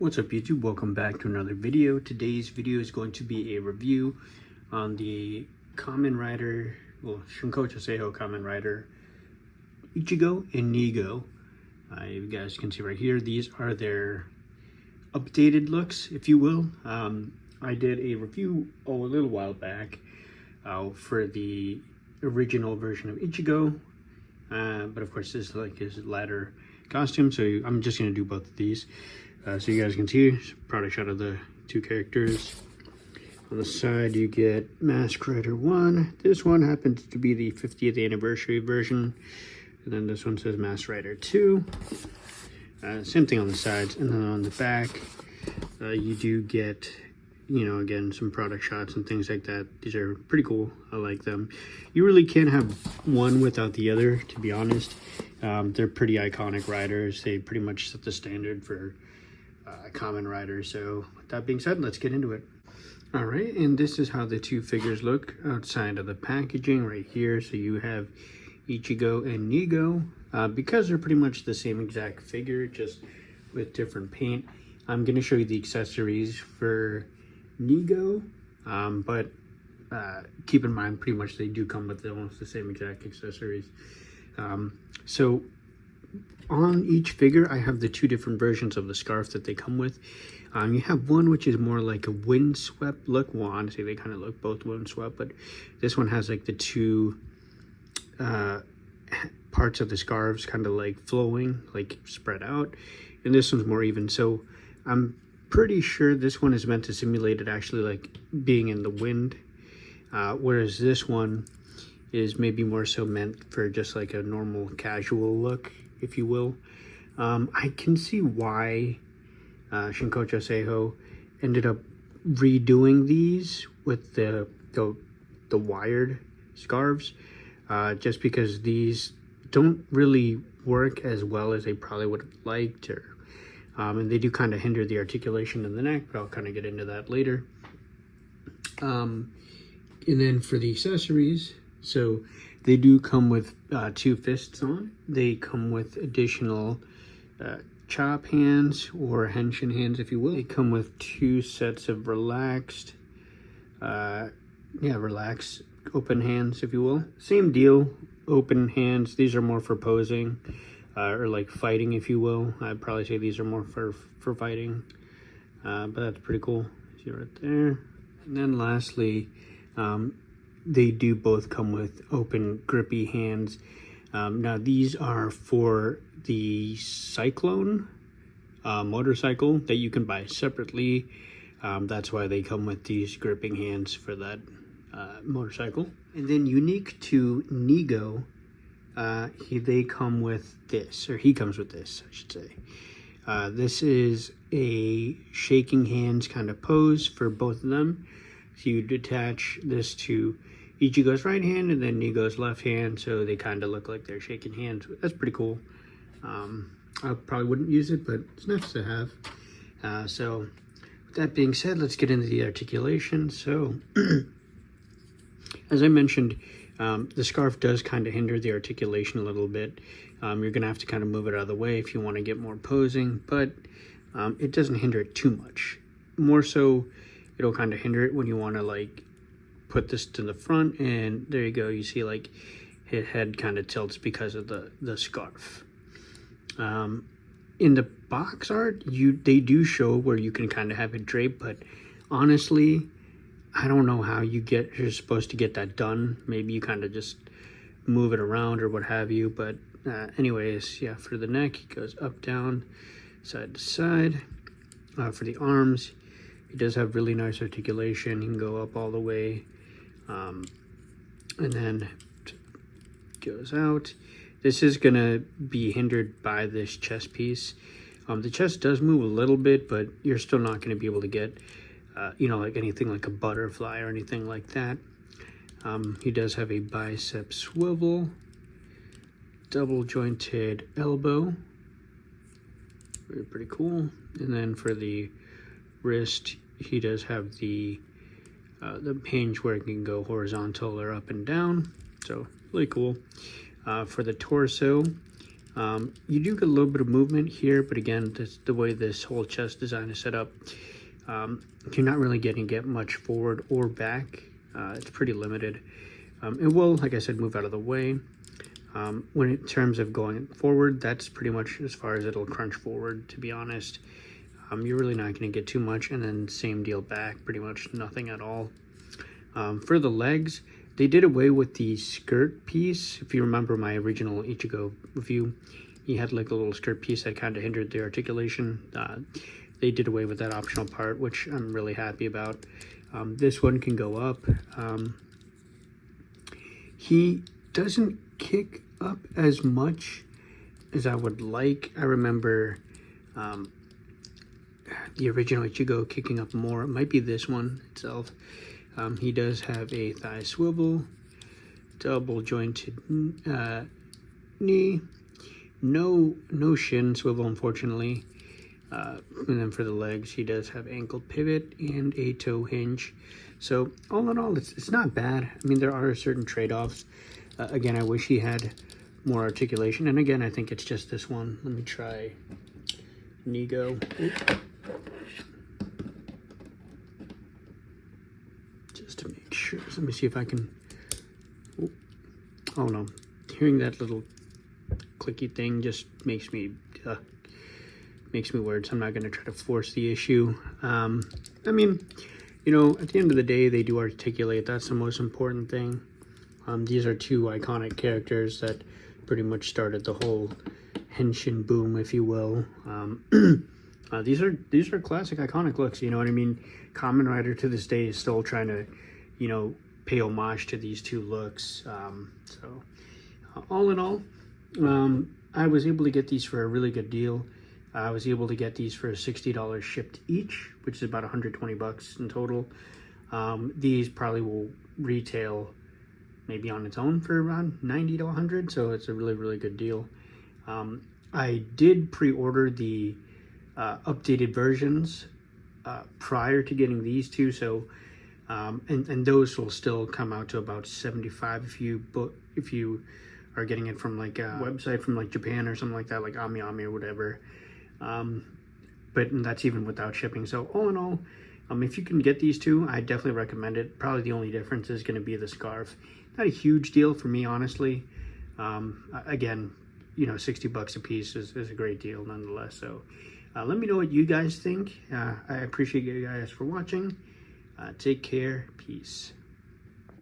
What's up YouTube? Welcome back to another video. Today's video is going to be a review on the Kamen Rider, Shinkocchou Seihou Kamen Rider Ichigo and Nigo. You guys can see right here, these are their updated looks, if you will. I did a review a little while back for the original version of Ichigo, but of course this is like his latter costume, so I'm just going to do both of these. So you guys can see, product shot of the two characters. On the side you get Mask Rider 1. This one happens to be the 50th anniversary version. And then this one says Mask Rider 2. Same thing on the sides. And then on the back, you do get, again, some product shots and things like that. These are pretty cool. I like them. You really can't have one without the other, to be honest. They're pretty iconic riders. They pretty much set the standard for Kamen Rider. So with that being said, let's get into it. All right, and this is how the two figures look outside of the packaging right here. So you have Ichigo and Nigo. Because they're pretty much the same exact figure, just with different paint, I'm going to show you the accessories for Nigo, but keep in mind pretty much they do come with almost the same exact accessories. So on each figure, I have the two different versions of the scarf that they come with. You have one which is more like a windswept look. Well, honestly, they kind of look both windswept, but this one has like the two parts of the scarves kind of like flowing, like spread out, and this one's more even. So I'm pretty sure this one is meant to simulate it actually like being in the wind, whereas this one is maybe more so meant for just like a normal casual look, if you will. I can see why Shinkocchou Seihou ended up redoing these with the wired scarves, just because these don't really work as well as they probably would have liked, and they do kind of hinder the articulation in the neck, but I'll kind of get into that later. And then for the accessories, so they do come with two fists on. They come with additional chop hands or henshin hands, if you will. They come with two sets of relaxed open hands, if you will. Same deal, open hands. These are more for posing or like fighting, if you will. I'd probably say these are more for fighting, but that's pretty cool. See right there. And then lastly, they do both come with open grippy hands. Now these are for the Cyclone motorcycle that you can buy separately. That's why they come with these gripping hands for that motorcycle. And then unique to Nigo, they come with this, or he comes with this, I should say. This is a shaking hands kind of pose for both of them. So you detach this to Ichigo's right hand and then Nigo's left hand, so they kind of look like they're shaking hands. That's pretty cool. I probably wouldn't use it, but it's nice to have. So with that being said, let's get into the articulation. So as I mentioned, the scarf does kind of hinder the articulation a little bit. You're gonna have to kind of move it out of the way if you want to get more posing, but it doesn't hinder it too much. More so, it'll kind of hinder it when you want to like put this to the front, and there you go, you see like his head kind of tilts because of the scarf. In the box art, they do show where you can kind of have it draped, but honestly, I don't know how you're supposed to get that done. Maybe you kind of just move it around or what have you, but anyways, yeah, for the neck, it goes up, down, side to side. For the arms, it does have really nice articulation. You can go up all the way, and then goes out. This is gonna be hindered by this chest piece. The chest does move a little bit, but you're still not gonna be able to get like anything like a butterfly or anything like that. He does have a bicep swivel, double jointed elbow, pretty cool. And then for the wrist, he does have the hinge where it can go horizontal or up and down, so really cool. For the torso, You do get a little bit of movement here, but again, the way this whole chest design is set up, you're not really getting much forward or back. It's pretty limited. It will, like I said, move out of the way. When in terms of going forward, that's pretty much as far as it'll crunch forward, to be honest. You're really not going to get too much, and then same deal back, pretty much nothing at all. For the legs, they did away with the skirt piece. If you remember my original Ichigo review, he had like a little skirt piece that kind of hindered the articulation. They did away with that optional part, which I'm really happy about. This one can go up. He doesn't kick up as much as I would like. I remember the original Ichigo kicking up more. It might be this one itself. He does have a thigh swivel, double jointed knee, no shin swivel, unfortunately. And then for the legs, he does have ankle pivot and a toe hinge. So all in all, it's not bad. I mean, there are certain trade-offs. Again, I wish he had more articulation. And again, I think it's just this one. Let me try Nigo. Just to make sure. So let me see if I can. Oh no. Hearing that little clicky thing just makes me weird, so I'm not going to try to force the issue. I mean, you know, at the end of the day, they do articulate. That's the most important thing. These are two iconic characters that pretty much started the whole henshin boom, if you will. These are classic, iconic looks. You know what I mean? Kamen Rider to this day is still trying to, you know, pay homage to these two looks. So, all in all, I was able to get these for a really good deal. I was able to get these for $60 shipped each, which is about 120 bucks in total. These probably will retail maybe on its own for around 90 to 100, so it's a really, really good deal. I did pre-order the updated versions prior to getting these two, so and those will still come out to about 75 if you are getting it from like a website from like Japan or something like that, like AmiAmi or whatever. But that's even without shipping. So all in all, if you can get these two, I definitely recommend it. Probably the only difference is going to be the scarf. Not a huge deal for me, honestly. Again, you know, 60 bucks a piece is a great deal nonetheless. So let me know what you guys think. I appreciate you guys for watching. Take care. Peace.